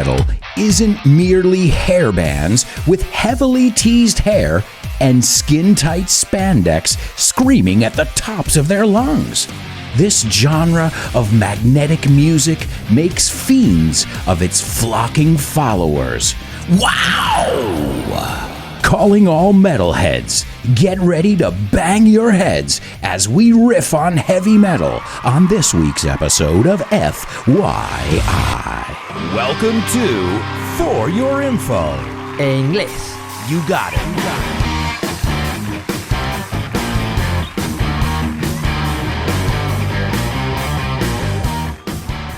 metal isn't merely hair bands with heavily teased hair and skin-tight spandex screaming at the tops of their lungs. This genre of magnetic music makes fiends of its flocking followers. Wow! Calling all metalheads, get ready to bang your heads as we riff on heavy metal on this week's episode of FYI. Welcome to For Your Info. En inglés. You got it.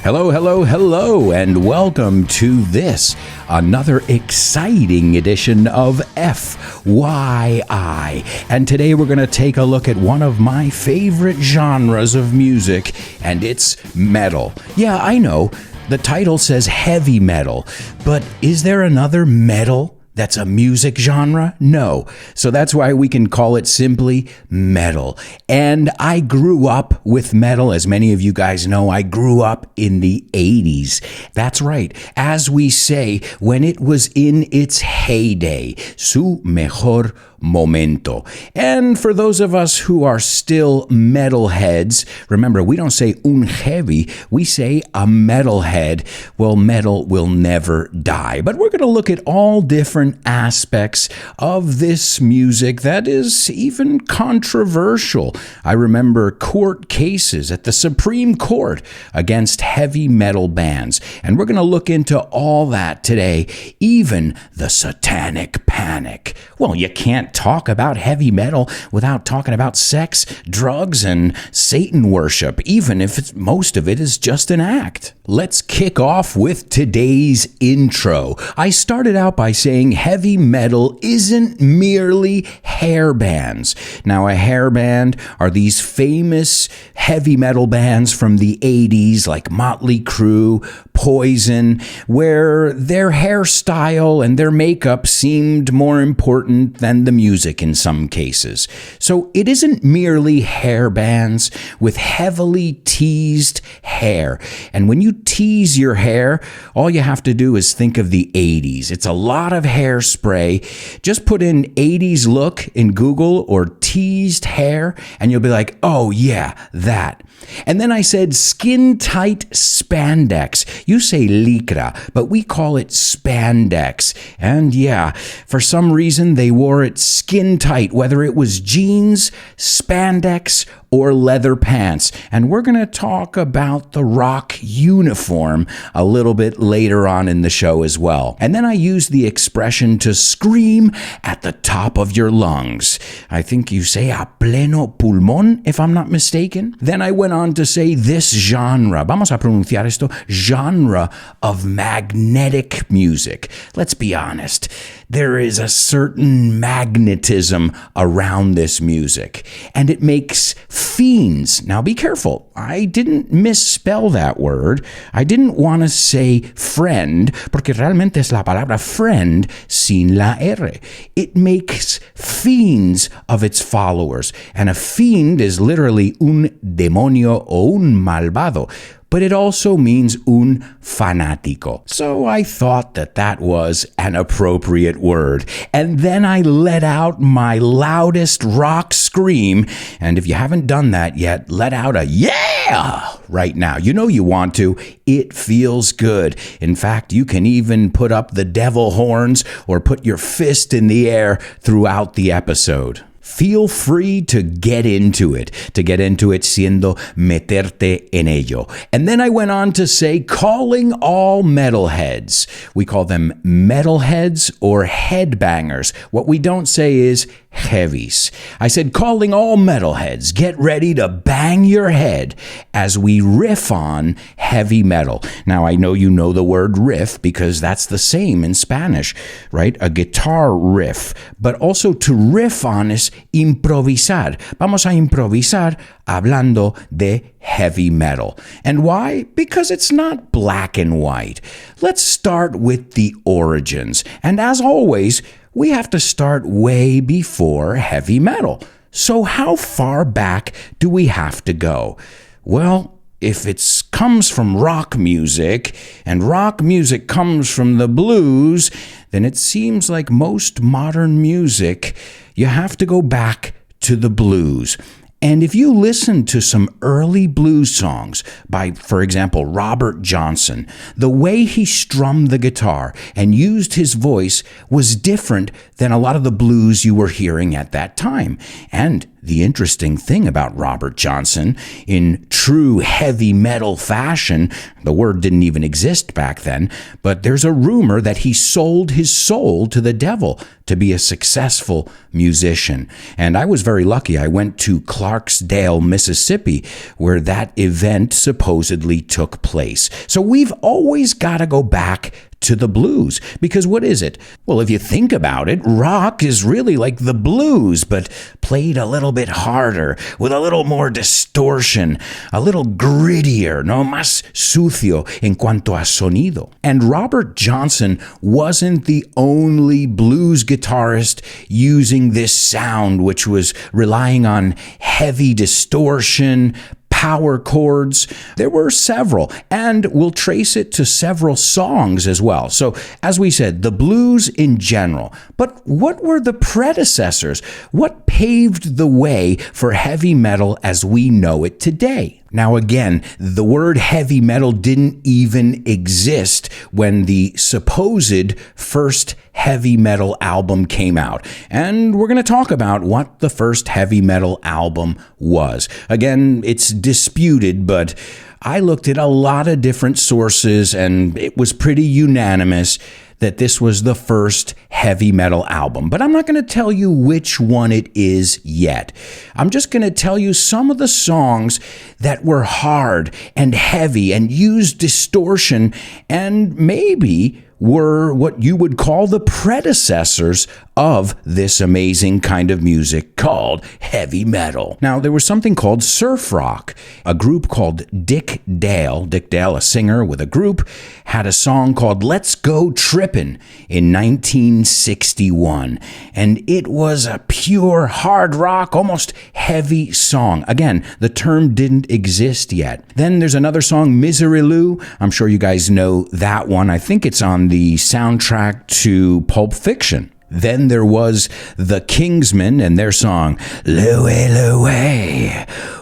Hello, and welcome to this, another exciting edition of FYI. And today we're going to take a look at one of my favorite genres of music, and it's metal. Yeah, I know, the title says heavy metal, but is there another metal that's a music genre? No. So that's why we can call it simply metal. And I grew up with metal. As many of you guys know, I grew up in the 80s. That's right. As we say, when it was in its heyday, su mejor momento. And for those of us who are still metalheads, remember, we don't say un heavy, we say a metalhead. Well, metal will never die. But we're going to look at all different aspects of this music that is even controversial. I remember court cases at the Supreme Court against heavy metal bands. And we're going to look into all that today, even the Satanic Panic. Well, you can't talk about heavy metal without talking about sex, drugs, and Satan worship, even if most of it is just an act. Let's kick off with today's intro. I started out by saying heavy metal isn't merely hair bands. Now, a hair band are these famous heavy metal bands from the 80s like Motley Crue, Poison, where their hairstyle and their makeup seemed more important than the music in some cases. So it isn't merely hair bands with heavily teased hair. And when you tease your hair, all you have to do is think of the 80s. It's a lot of hairspray. Just put in 80s look in Google or teased hair, and you'll be like, oh yeah, that. And then I said skin-tight spandex. You say lycra, but we call it spandex. And yeah, for some reason they wore it skin-tight, whether it was jeans, spandex, or leather pants. And we're going to talk about the rock uniform a little bit later on in the show as well. And then I used the expression to scream at the top of your lungs. I think you say a pleno pulmón, if I'm not mistaken. Then I went on to say this genre, vamos a pronunciar esto, genre of magnetic music. Let's be honest, there is a certain magnetism around this music, and it makes fiends. Now be careful, I didn't misspell that word. I didn't want to say friend, porque realmente es la palabra friend sin la R. It makes fiends of its followers, and a fiend is literally un demonio o un malvado, but it also means un fanático. So I thought that was an appropriate word. And then I let out my loudest rock scream. And if you haven't done that yet, let out a yeah right now. You know you want to. It feels good. In fact, you can even put up the devil horns or put your fist in the air throughout the episode. Feel free to get into it siendo meterte en ello. And then I went on to say, calling all metalheads. We call them metalheads or headbangers. What we don't say is heavies. I said, calling all metalheads, get ready to bang your head as we riff on heavy metal. Now, I know you know the word riff because that's the same in Spanish, right? A guitar riff. But also to riff on is improvisar. Vamos a improvisar hablando de heavy metal. And why? Because it's not black and white. Let's start with the origins. And as always, we have to start way before heavy metal. So how far back do we have to go? Well, if it comes from rock music, and rock music comes from the blues, then it seems like most modern music, you have to go back to the blues. And if you listen to some early blues songs by, for example, Robert Johnson, the way he strummed the guitar and used his voice was different than a lot of the blues you were hearing at that time. And the interesting thing about Robert Johnson, in true heavy metal fashion, the word didn't even exist back then, but there's a rumor that he sold his soul to the devil to be a successful musician. And I was very lucky. I went to Clarksdale, Mississippi, where that event supposedly took place. So we've always got to go back to the blues, because what is it? Well, if you think about it, rock is really like the blues, but played a little bit harder, with a little more distortion, a little grittier, no más sucio en cuanto a sonido. And Robert Johnson wasn't the only blues guitarist using this sound, which was relying on heavy distortion, power chords. There were several, and we'll trace it to several songs as well. So, as we said, the blues in general. But what were the predecessors? What paved the way for heavy metal as we know it today? Now, again, the word heavy metal didn't even exist when the supposed first heavy metal album came out. And we're going to talk about what the first heavy metal album was. Again, it's disputed, but I looked at a lot of different sources, and it was pretty unanimous that this was the first heavy metal album. But I'm not going to tell you which one it is yet. I'm just going to tell you some of the songs that were hard and heavy and used distortion and maybe were what you would call the predecessors of this amazing kind of music called heavy metal. Now, there was something called surf rock. A group called Dick Dale, a singer with a group, had a song called Let's Go Trippin' in 1961. And it was a pure hard rock, almost heavy song. Again, the term didn't exist yet. Then there's another song, Misery Lou. I'm sure you guys know that one. I think it's on the soundtrack to Pulp Fiction. Then there was the Kingsmen and their song, Louie, Louie,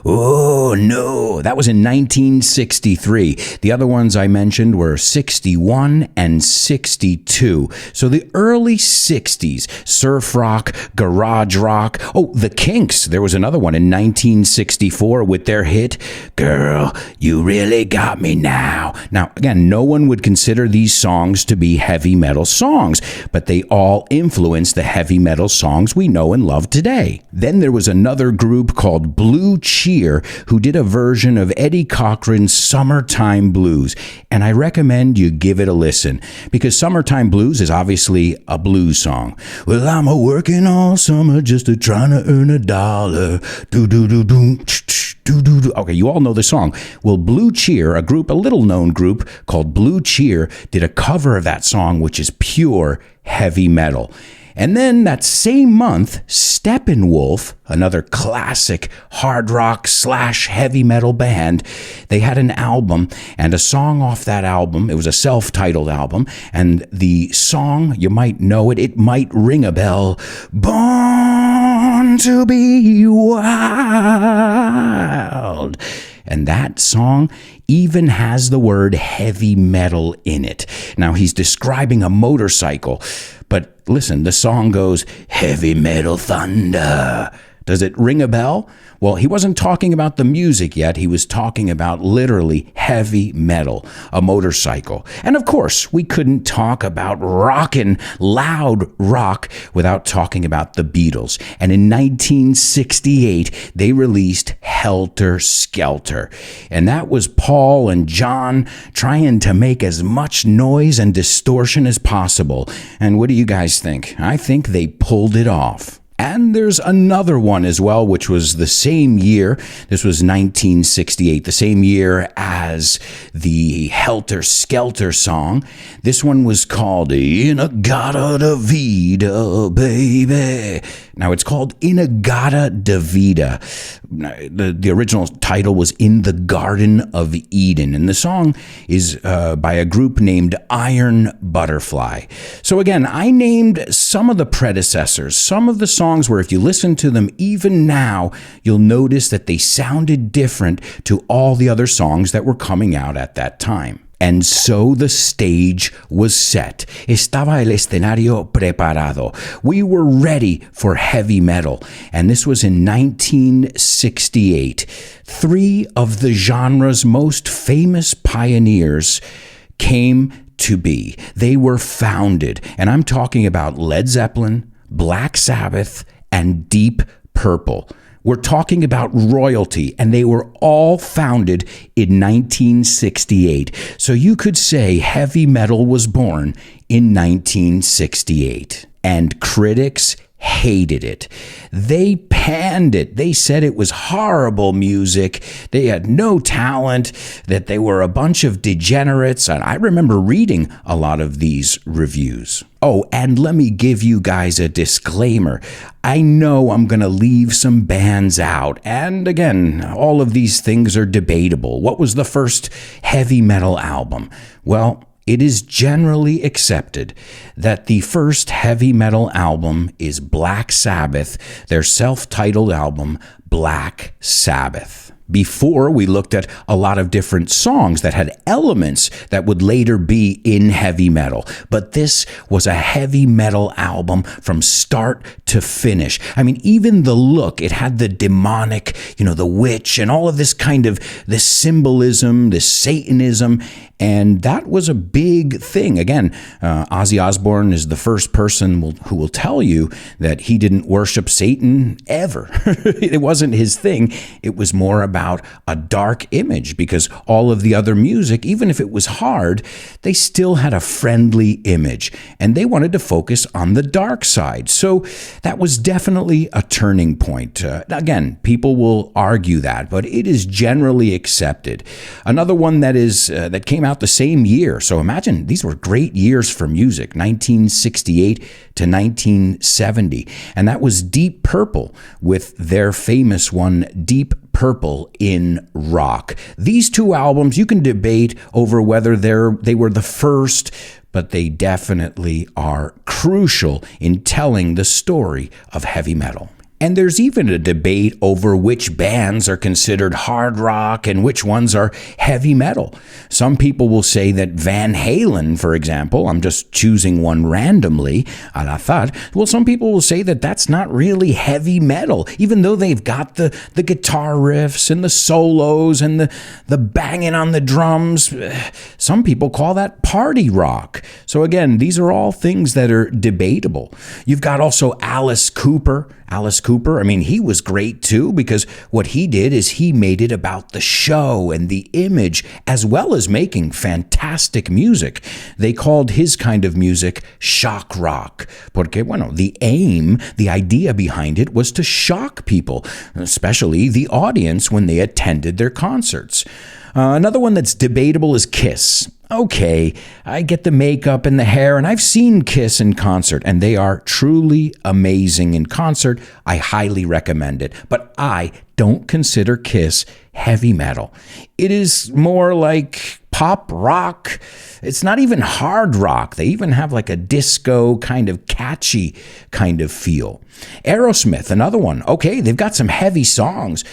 oh no. That was in 1963. The other ones I mentioned were 61 and 62. So the early 60s, surf rock, garage rock. Oh, the Kinks. There was another one in 1964 with their hit, Girl, You Really Got Me Now. Now, again, no one would consider these songs to be heavy metal songs, but they all influenced the heavy metal songs we know and love today. Then there was another group called Blue Cheer who did a version of Eddie Cochran's Summertime Blues, and I recommend you give it a listen, because Summertime Blues is obviously a blues song. Well, I'm a-working all summer just trying to earn $1. Do-do-do-do, do-do-do. Okay, you all know the song. Well, Blue Cheer, a little-known group called Blue Cheer, did a cover of that song, which is pure heavy metal. And then that same month, Steppenwolf, another classic hard rock / heavy metal band, they had an album and a song off that album. It was a self-titled album, and the song, you might know it, it might ring a bell, Born to Be Wild. And that song even has the word heavy metal in it. Now, he's describing a motorcycle, but listen, the song goes, heavy metal thunder. Does it ring a bell? Well, he wasn't talking about the music yet. He was talking about literally heavy metal, a motorcycle. And of course, we couldn't talk about rockin' loud rock without talking about the Beatles. And in 1968, they released Helter Skelter. And that was Paul and John trying to make as much noise and distortion as possible. And what do you guys think? I think they pulled it off. And there's another one as well, which was the same year. This was 1968, the same year as the Helter Skelter song. This one was called Inagata da Vida, baby. Now, it's called Inagata da Vida. The original title was In the Garden of Eden, and the song is by a group named Iron Butterfly. So again, I named some of the predecessors, some of the songs where if you listen to them even now, you'll notice that they sounded different to all the other songs that were coming out at that time. And so the stage was set. Estaba el escenario preparado. We were ready for heavy metal. And this was in 1968. Three of the genre's most famous pioneers came to be. They were founded. And I'm talking about Led Zeppelin, Black Sabbath, and Deep Purple. We're talking about royalty, and they were all founded in 1968. So you could say heavy metal was born in 1968. And critics hated it. They panned it. They said it was horrible music. They had no talent, that they were a bunch of degenerates. And I remember reading a lot of these reviews. Oh, and let me give you guys a disclaimer. I know I'm going to leave some bands out. And again, all of these things are debatable. What was the first heavy metal album? Well, it is generally accepted that the first heavy metal album is Black Sabbath, their self-titled album, Black Sabbath. Before, we looked at a lot of different songs that had elements that would later be in heavy metal. But this was a heavy metal album from start to finish. I mean, even the look, it had the demonic, the witch and all of this kind of this symbolism, this Satanism. And that was a big thing. Again, Ozzy Osbourne is the first person who will tell you that he didn't worship Satan ever. It wasn't his thing. It was more about a dark image, because all of the other music, even if it was hard, they still had a friendly image. And they wanted to focus on the dark side. So that was definitely a turning point. Again, people will argue that, but it is generally accepted. Another one that came out the same year. So imagine, these were great years for music, 1968 to 1970. And that was Deep Purple with their famous one, Deep Purple in Rock. These two albums, you can debate over whether they were the first, but they definitely are crucial in telling the story of heavy metal. And there's even a debate over which bands are considered hard rock and which ones are heavy metal. Some people will say that Van Halen, for example, I'm just choosing one randomly, al azar. Well, some people will say that that's not really heavy metal, even though they've got the guitar riffs and the solos and the banging on the drums. Some people call that party rock. So again, these are all things that are debatable. You've got also Alice Cooper, I mean, he was great too, because what he did is he made it about the show and the image, as well as making fantastic music. They called his kind of music shock rock, porque, the idea behind it was to shock people, especially the audience when they attended their concerts. Another one that's debatable is Kiss. Okay, I get the makeup and the hair, and I've seen Kiss in concert, and they are truly amazing in concert. I highly recommend it, but I don't consider Kiss heavy metal. It is more like pop rock. It's not even hard rock. They even have like a disco kind of catchy kind of feel. Aerosmith, another one. Okay, they've got some heavy songs,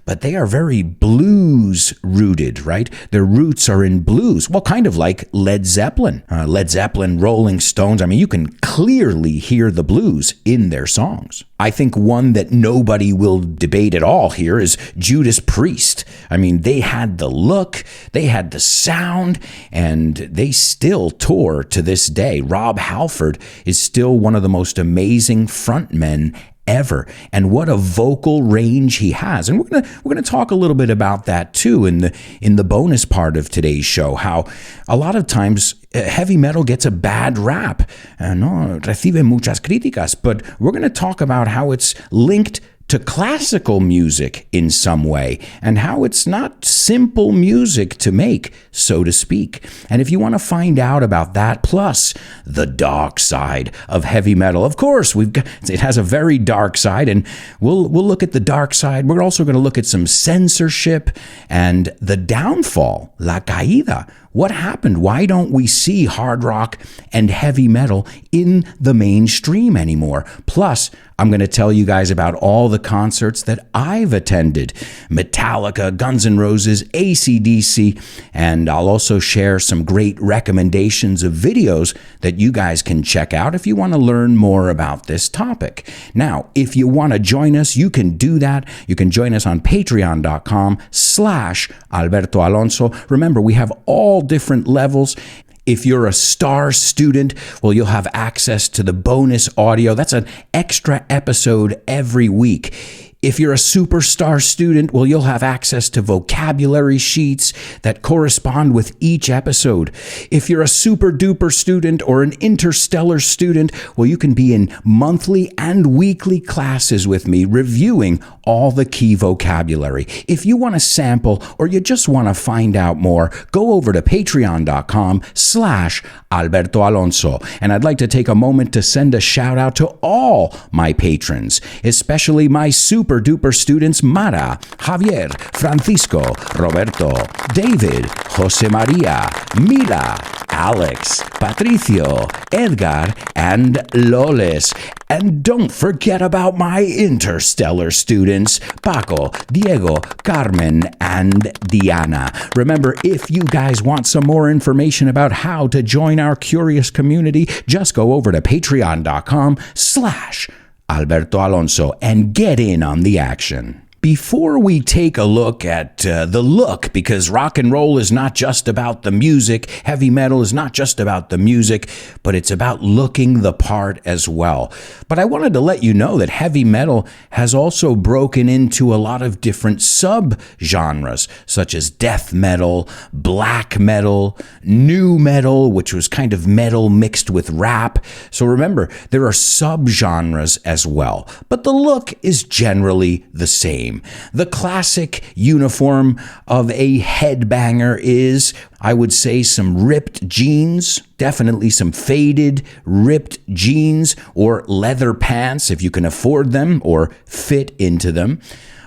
but they are very blues rooted, right? Their roots are in blues. Well, kind of like Led Zeppelin. Rolling Stones. I mean, you can clearly hear the blues in their songs. I think one that nobody will debate at all here is Judas Priest. I mean, they had the look, they had the sound, and they still tour to this day. Rob Halford is still one of the most amazing frontmen ever. And what a vocal range he has. And we're gonna talk a little bit about that too in the bonus part of today's show, how a lot of times heavy metal gets a bad rap. No, recibe muchas críticas, but we're going to talk about how it's linked to classical music in some way, and how it's not simple music to make, so to speak. And if you want to find out about that, plus the dark side of heavy metal, of course, it has a very dark side, and we'll look at the dark side. We're also going to look at some censorship and the downfall, la caída. What happened? Why don't we see hard rock and heavy metal in the mainstream anymore? Plus, I'm going to tell you guys about all the concerts that I've attended. Metallica, Guns N' Roses, AC/DC, and I'll also share some great recommendations of videos that you guys can check out if you want to learn more about this topic. Now, if you want to join us, you can do that. You can join us on patreon.com/Alberto Alonso. Remember, we have all different levels. If you're a star student, well, you'll have access to the bonus audio. That's an extra episode every week. If you're a superstar student, well, you'll have access to vocabulary sheets that correspond with each episode. If you're a super duper student or an interstellar student, well, you can be in monthly and weekly classes with me reviewing all the key vocabulary. If you want to sample or you just want to find out more, go over to patreon.com/Alberto Alonso. And I'd like to take a moment to send a shout out to all my patrons, especially my super duper students Mara, Javier, Francisco, Roberto, David, Jose Maria, Mila, Alex, Patricio, Edgar, and Loles. And don't forget about my interstellar students, Paco, Diego, Carmen, and Diana. Remember, if you guys want some more information about how to join our curious community, just go over to patreon.com/Alberto Alonso and get in on the action. Before we take a look at the look, because rock and roll is not just about the music, heavy metal is not just about the music, but it's about looking the part as well. But I wanted to let you know that heavy metal has also broken into a lot of different sub-genres, such as death metal, black metal, new metal, which was kind of metal mixed with rap. So remember, there are sub-genres as well, but the look is generally the same. The classic uniform of a headbanger is, I would say, some ripped jeans, definitely some faded, ripped jeans or leather pants if you can afford them or fit into them.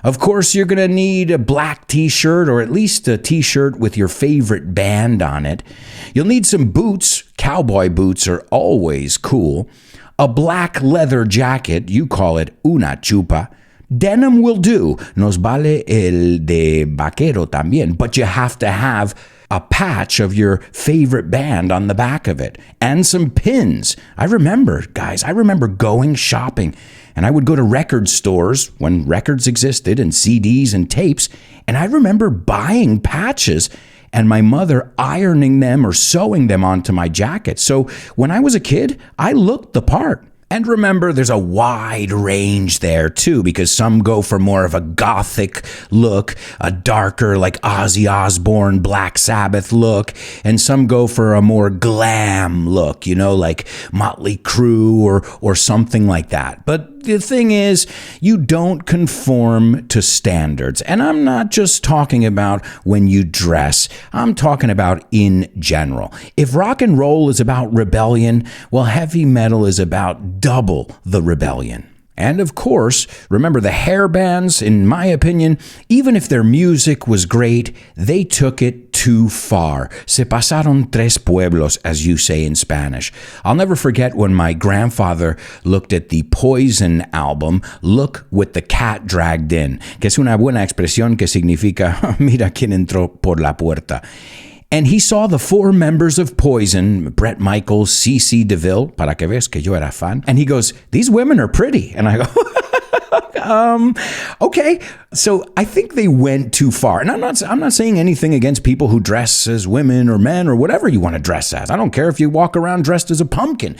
Of course, you're going to need a black t-shirt or at least a t-shirt with your favorite band on it. You'll need some boots. Cowboy boots are always cool. A black leather jacket, you call it una chupa. Denim will do. Nos vale el de vaquero también. But you have to have a patch of your favorite band on the back of it. And some pins. I remember going shopping. And I would go to record stores when records existed and CDs and tapes. And I remember buying patches and my mother ironing them or sewing them onto my jacket. So when I was a kid, I looked the part. And remember, there's a wide range there too, because some go for more of a gothic look, a darker like Ozzy Osbourne, Black Sabbath look, and some go for a more glam look, like Motley Crue or something like that. But the thing is, you don't conform to standards. And I'm not just talking about when you dress. I'm talking about in general. If rock and roll is about rebellion, well, heavy metal is about double the rebellion. And of course, remember the hair bands, in my opinion, even if their music was great, they took it too far. Se pasaron tres pueblos, as you say in Spanish. I'll never forget when my grandfather looked at the Poison album, Look What the Cat Dragged In, que es una buena expresión que significa, mira quién entró por la puerta. And he saw the four members of Poison, Bret Michaels, C.C. DeVille, para que veas que yo era fan. And he goes, these women are pretty. And I go, okay. So I think they went too far. And I'm not saying anything against people who dress as women or men or whatever you want to dress as. I don't care if you walk around dressed as a pumpkin.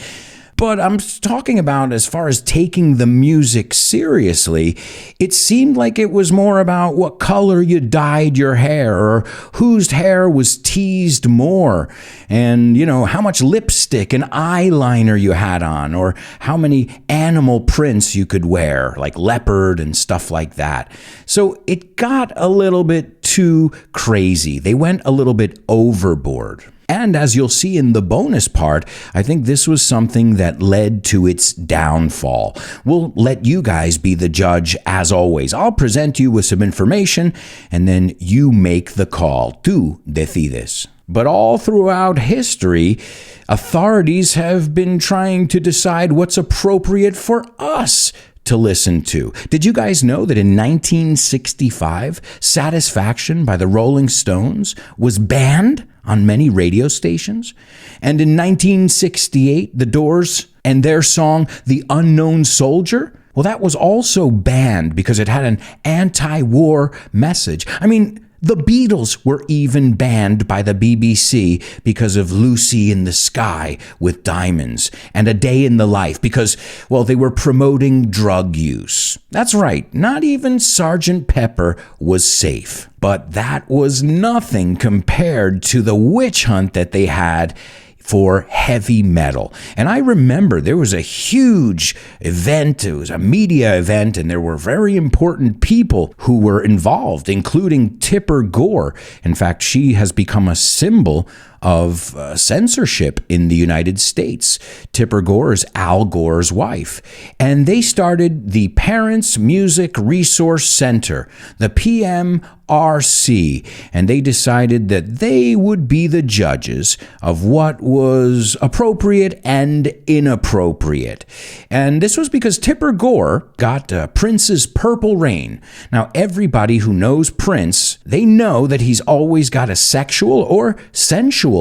But I'm talking about as far as taking the music seriously, it seemed like it was more about what color you dyed your hair or whose hair was teased more and, how much lipstick and eyeliner you had on or how many animal prints you could wear, like leopard and stuff like that. So it got a little bit too crazy. They went a little bit overboard. And as you'll see in the bonus part, I think this was something that led to its downfall. We'll let you guys be the judge as always. I'll present you with some information and then you make the call. Tú decides. But all throughout history, authorities have been trying to decide what's appropriate for us to listen to. Did you guys know that in 1965, Satisfaction by the Rolling Stones was banned on many radio stations? And in 1968, The Doors and their song, The Unknown Soldier, well, that was also banned because it had an anti-war message. I mean, the Beatles were even banned by the BBC because of Lucy in the Sky with Diamonds and A Day in the Life because, well, they were promoting drug use. That's right, not even Sgt. Pepper was safe. But that was nothing compared to the witch hunt that they had for heavy metal. And I remember there was a huge event, it was a media event, and there were very important people who were involved, including Tipper Gore. In fact, she has become a symbol of censorship in the United States. Tipper Gore is Al Gore's wife. And they started the Parents Music Resource Center, the PMRC, and they decided that they would be the judges of what was appropriate and inappropriate. And this was because Tipper Gore got Prince's Purple Rain. Now, everybody who knows Prince, they know that he's always got a sexual or sensual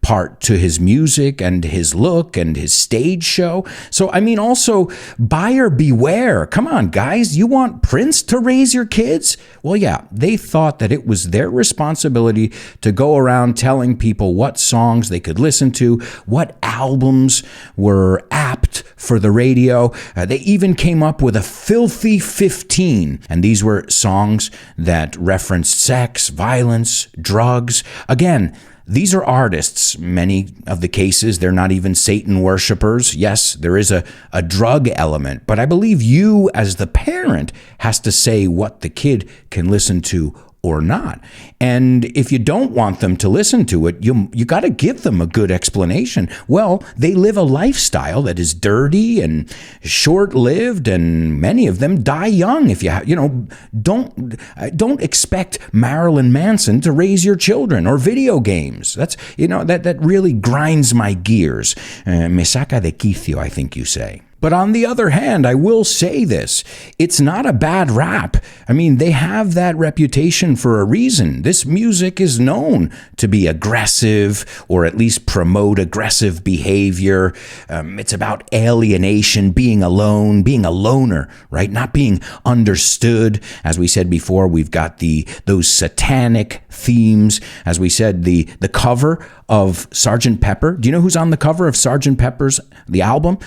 part to his music and his look and his stage show. So, I mean, also, buyer beware. Come on, guys, you want Prince to raise your kids? Well, yeah, they thought that it was their responsibility to go around telling people what songs they could listen to, what albums were apt for the radio. They even came up with a filthy 15, and these were songs that referenced sex, violence, drugs. Again, these are artists. Many of the cases, they're not even Satan worshipers. Yes, there is a drug element, but I believe you as the parent has to say what the kid can listen to or not. And if you don't want them to listen to it, you got to give them a good explanation. Well, they live a lifestyle that is dirty and short-lived, and many of them die young. If don't expect Marilyn Manson to raise your children or video games. That's that really grinds my gears. Me saca de quicio, I think you say. But on the other hand, I will say this, it's not a bad rap. I mean, they have that reputation for a reason. This music is known to be aggressive or at least promote aggressive behavior. It's about alienation, being alone, being a loner, right? Not being understood. As we said before, we've got those satanic themes. As we said, the cover of Sgt. Pepper. Do you know who's on the cover of Sgt. Pepper's, the album?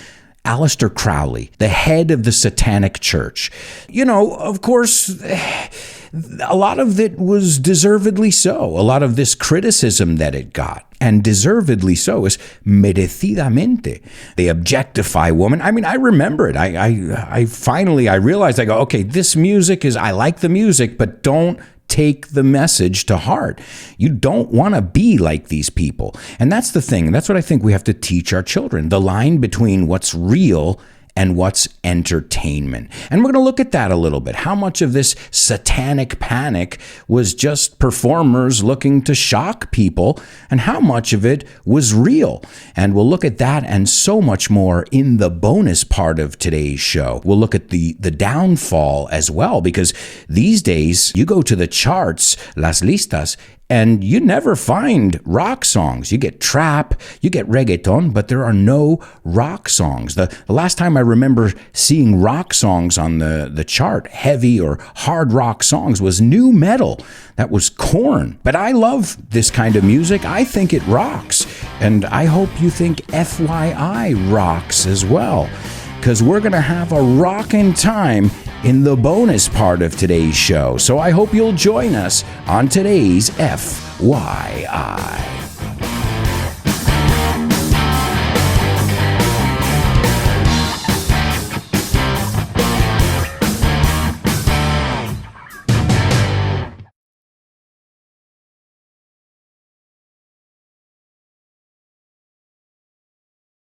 Aleister Crowley, the head of the Satanic Church. Of course, a lot of it was deservedly so. A lot of this criticism that it got, and deservedly so, is merecidamente. They objectify women. I mean, I remember it. I finally realized, I go, okay, this music I like the music, but don't take the message to heart. You don't want to be like these people. And that's the thing. That's what I think we have to teach our children. The line between what's real and what's entertainment. And we're going to look at that a little bit. How much of this satanic panic was just performers looking to shock people, and how much of it was real? And we'll look at that and so much more in the bonus part of today's show. We'll look at the downfall as well, because these days you go to the charts, las listas, And you never find rock songs. You get trap, you get reggaeton, but there are no rock songs. The last time I remember seeing rock songs on the chart, heavy or hard rock songs, was new metal. That was Korn. But I love this kind of music. I think it rocks. And I hope you think FYI rocks as well, because we're going to have a rockin' time in the bonus part of today's show. So I hope you'll join us on today's FYI.